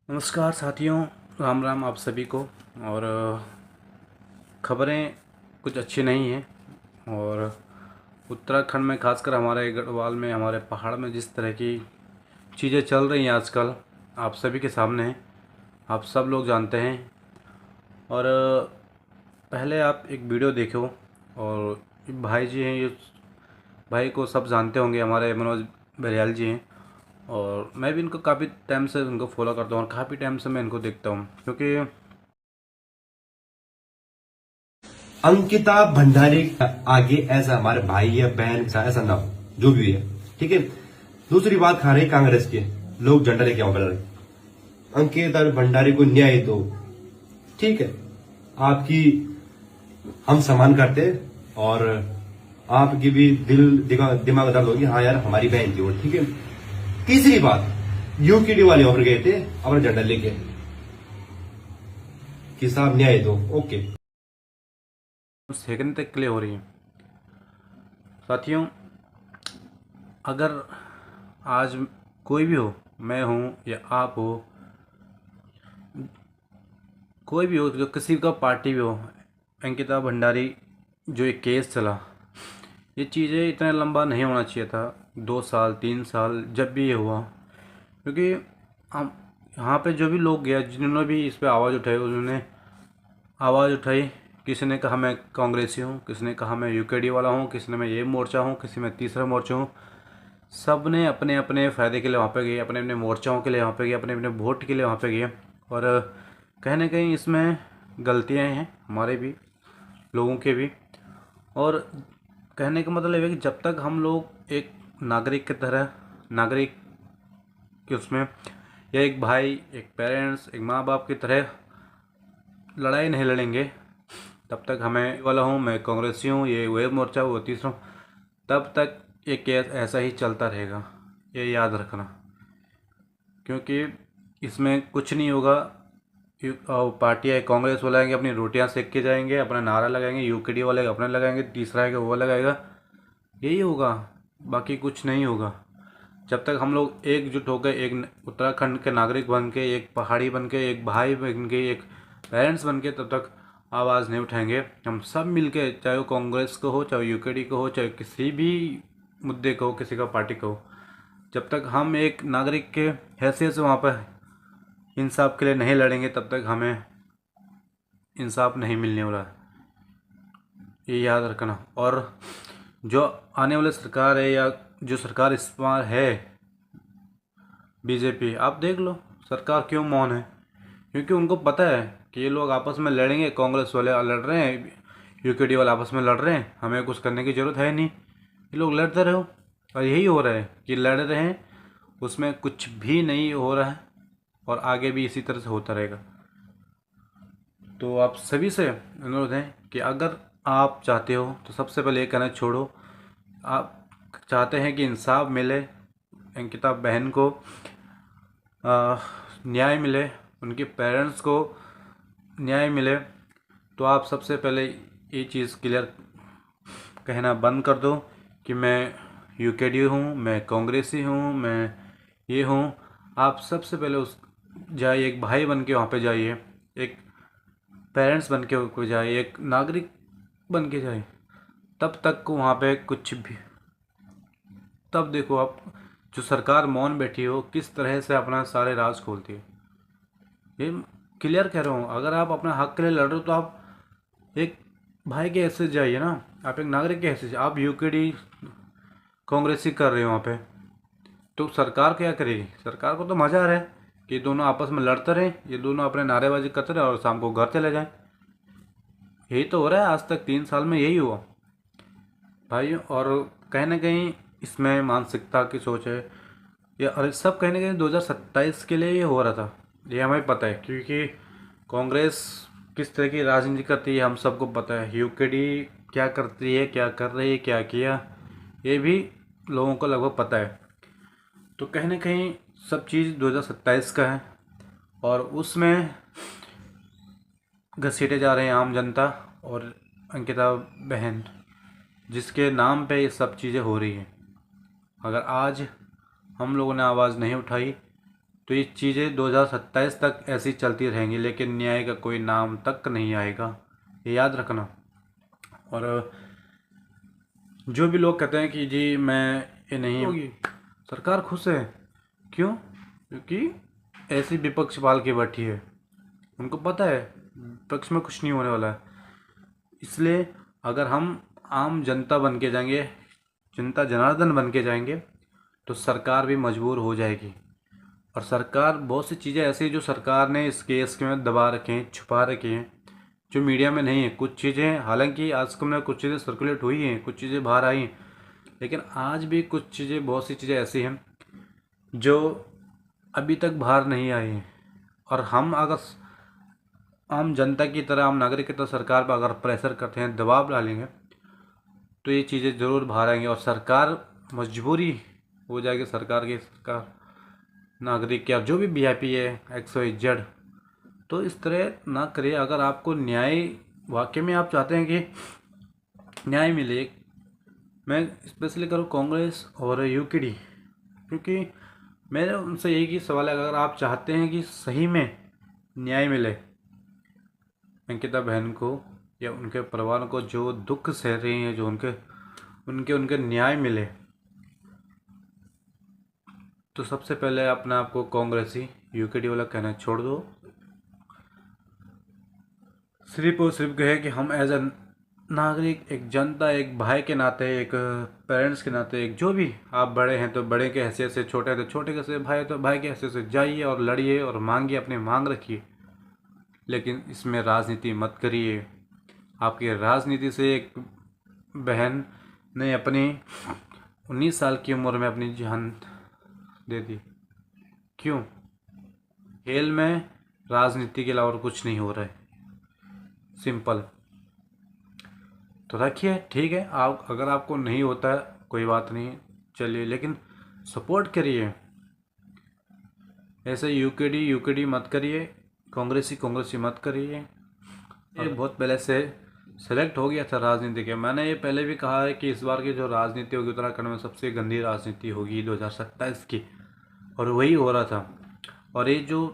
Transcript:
नमस्कार साथियों, राम राम आप सभी को। और खबरें कुछ अच्छी नहीं हैं। और उत्तराखंड में, खासकर हमारे गढ़वाल में, हमारे पहाड़ में जिस तरह की चीज़ें चल रही हैं आजकल, आप सभी के सामने हैं, आप सब लोग जानते हैं। और पहले आप एक वीडियो देखो। और भाई जी हैं ये, भाई को सब जानते होंगे, हमारे मनोज बरियाल जी हैं। और मैं भी इनको काफ़ी टाइम से उनको फॉलो करता हूँ और काफ़ी टाइम से मैं इनको देखता हूँ, क्योंकि अंकिता भंडारी आगे ऐसा हमारे भाई या बहन ऐसा ना हो, जो भी है। ठीक है। दूसरी बात खा रहे कांग्रेस के लोग झंडा लेके आओ रहे। अंकिता भंडारी को न्याय दो। ठीक है। आपकी हम सम्मान करते हैं और आपकी भी दिमाग दर्द होगी। हाँ यार, हमारी बहन थी वो। ठीक है। तीसरी बात, यूकेडी वाले और गए थे अपना झंडा लेके कि साहब न्याय दो। ओके। सेकंड तक क्लियर हो रही है। साथियों, अगर आज कोई भी हो, मैं हूँ या आप हो, कोई भी हो, जो किसी का पार्टी भी हो, अंकिता भंडारी जो एक केस चला, ये चीज़ें इतना लंबा नहीं होना चाहिए था। 2 साल 3 साल जब भी ये हुआ, क्योंकि हम यहाँ पे जो भी लोग गया, जिन्होंने भी इस पे आवाज़ उठाई, उन्होंने आवाज़ उठाई। किसी ने कहा मैं कांग्रेसी हूँ, किसी ने कहा मैं यूकेडी वाला हूँ, किसी ने मैं ये मोर्चा हूँ, किसी में तीसरा मोर्चा हूँ। सब ने अपने अपने फ़ायदे के लिए वहाँ पे गए, अपने अपने मोर्चाओं के लिए वहाँ पे गए, अपने अपने वोट के लिए वहाँ पे गए। और कहीं ना कहीं इसमें गलतियाँ हैं हमारे भी, लोगों के भी। और कहने का मतलब है कि जब तक हम लोग एक नागरिक की तरह, नागरिक के उसमें, या एक भाई, एक पेरेंट्स, एक माँ बाप की तरह लड़ाई नहीं लड़ेंगे, तब तक हमें वाला हूँ, मैं कांग्रेसी हूँ, ये वो मोर्चा, वो तीसरा, तब तक ये केस ऐसा ही चलता रहेगा। ये याद रखना, क्योंकि इसमें कुछ नहीं होगा। पार्टियाँ, कांग्रेस वाले आएंगे, अपनी रोटियां सेक के जाएंगे, अपना नारा लगाएंगे, यूकेडी वाले अपने लगाएंगे, तीसरा आएगा वो लगाएगा, यही होगा, बाकी कुछ नहीं होगा। जब तक हम लोग एकजुट होकर, एक उत्तराखंड के नागरिक बन के, एक पहाड़ी बन के, एक भाई बन के, एक पेरेंट्स बन के, तब तक आवाज़ नहीं उठाएंगे। हम सब मिल के, चाहे वो कांग्रेस को हो, चाहे यूकेडी को हो, चाहे किसी भी मुद्दे को हो, किसी का पार्टी को हो, जब तक हम एक नागरिक के हैसियत से वहाँ पर इंसाफ के लिए नहीं लड़ेंगे, तब तक हमें इंसाफ नहीं मिलने वाला, ये याद रखना। और जो आने वाली सरकार है, या जो सरकार इस बार है, बीजेपी, आप देख लो सरकार क्यों मौन है। क्योंकि उनको पता है कि ये लोग आपस में लड़ेंगे, कांग्रेस वाले लड़ रहे हैं, यूकेडी वाले आपस में लड़ रहे हैं, हमें कुछ करने की ज़रूरत है नहीं, ये लोग लड़ते रहो। और यही हो रहा है कि लड़ रहे हैं, उसमें कुछ भी नहीं हो रहा है, और आगे भी इसी तरह से होता रहेगा। तो आप सभी से अनुरोध है कि अगर आप चाहते हो तो सबसे पहले ये कहना छोड़ो। आप चाहते हैं कि इंसाफ मिले, अंकिता बहन को न्याय मिले, उनके पेरेंट्स को न्याय मिले, तो आप सबसे पहले ये चीज़ क्लियर कहना बंद कर दो कि मैं यूकेडी हूँ, मैं कांग्रेसी हूँ, मैं ये हूँ। आप सबसे पहले उस जाइए, एक भाई बन के वहाँ पे जाइए, एक पेरेंट्स बन के को जाइए, एक नागरिक बन के जाइए। तब तक को वहाँ पे कुछ भी, तब देखो आप, जो सरकार मौन बैठी हो किस तरह से अपना सारे राज खोलती है। ये क्लियर कह रहा हूँ, अगर आप अपने हक के लिए लड़ रहे हो तो आप एक भाई के हैसियत जाइए ना, आप एक नागरिक के हैसियत। आप यूकेडी कांग्रेसी कर रहे हो वहाँ पे, तो सरकार क्या करेगी? सरकार को तो मज़ा आ रहा है कि दोनों आपस में लड़ते रहें, ये दोनों अपने नारेबाजी करते रहे और शाम को घर चले जाएं। यही तो हो रहा है, आज तक 3 साल में यही हुआ भाई। और कहीं ना कहीं इसमें मानसिकता की सोच है, या और सब कहीं ना कहीं 2027 के लिए ये हो रहा था, ये हमें पता है। क्योंकि कांग्रेस किस तरह की राजनीति करती है हम सबको पता है, यूकेडी क्या करती है, क्या कर रही है, क्या किया, ये भी लोगों को लगभग पता है। तो कहीं ना कहीं सब चीज़ 2027 का है, और उसमें घसीटे जा रहे हैं आम जनता और अंकिता बहन, जिसके नाम पे ये सब चीज़ें हो रही हैं। अगर आज हम लोगों ने आवाज़ नहीं उठाई, तो ये चीज़ें 2027 तक ऐसी चलती रहेंगी, लेकिन न्याय का कोई नाम तक नहीं आएगा, ये याद रखना। और जो भी लोग कहते हैं कि जी मैं ये नहीं होगी, सरकार खुश है। क्यों? क्योंकि ऐसी विपक्ष पाल के बैठी है, उनको पता है विपक्ष में कुछ नहीं होने वाला है। इसलिए अगर हम आम जनता बन के जाएंगे, जनता जनार्दन बन के जाएंगे, तो सरकार भी मजबूर हो जाएगी। और सरकार बहुत सी चीज़ें ऐसी जो सरकार ने इस केस में दबा रखे हैं, छुपा रखे हैं, जो मीडिया में नहीं है। कुछ चीज़ें हालांकि आज में कुछ चीज़ें सर्कुलेट हुई हैं, कुछ चीज़ें बाहर आई हैं, लेकिन आज भी कुछ चीज़ें, बहुत सी चीज़ें ऐसी हैं जो अभी तक बाहर नहीं आई हैं। और हम अगर आम जनता की तरह, आम नागरिक की तरह सरकार पर अगर प्रेशर करते हैं, दबाव डालेंगे, तो ये चीज़ें ज़रूर बाहर आएंगी और सरकार मजबूरी हो जाएगी, सरकार नागरिक या जो भी वीआईपी है XYZ, तो इस तरह ना करे। अगर आपको न्याय वाकई में आप चाहते हैं कि न्याय मिले, मैं स्पेशली करूँ कांग्रेस और यूकेडी, क्योंकि मेरा उनसे एक ही सवाल है, अगर आप चाहते हैं कि सही में न्याय मिले अंकिता बहन को या उनके परिवार को, जो दुख सह रही हैं, जो उनके न्याय मिले, तो सबसे पहले अपने आप को कांग्रेसी यूकेडी वाला कहना छोड़ दो। सिर्फ और सिर्फ कहे कि हम एज अ नागरिक, एक जनता, एक भाई के नाते, एक पेरेंट्स के नाते, एक जो भी आप बड़े हैं तो बड़े के हैसियत से, छोटे हैं तो छोटे के से, भाई तो भाई के हैसियत से जाइए और लड़िए और मांगिए, अपनी मांग रखिए, लेकिन इसमें राजनीति मत करिए। आपकी राजनीति से एक बहन ने अपनी 19 साल की उम्र में अपनी जान दे दी। क्यों? खेल में राजनीति के अलावा और कुछ नहीं हो रहा है, सिंपल। तो रखिए, ठीक है, आप अगर आपको नहीं होता है कोई बात नहीं, चलिए, लेकिन सपोर्ट करिए। ऐसे यूकेडी मत करिए, कांग्रेसी मत करिए। ये बहुत पहले से सेलेक्ट हो गया था राजनीति के। मैंने ये पहले भी कहा है कि इस बार की जो राजनीति होगी उत्तराखंड में, सबसे गंदी राजनीति होगी 2027 की, और वही हो रहा था। और ये जो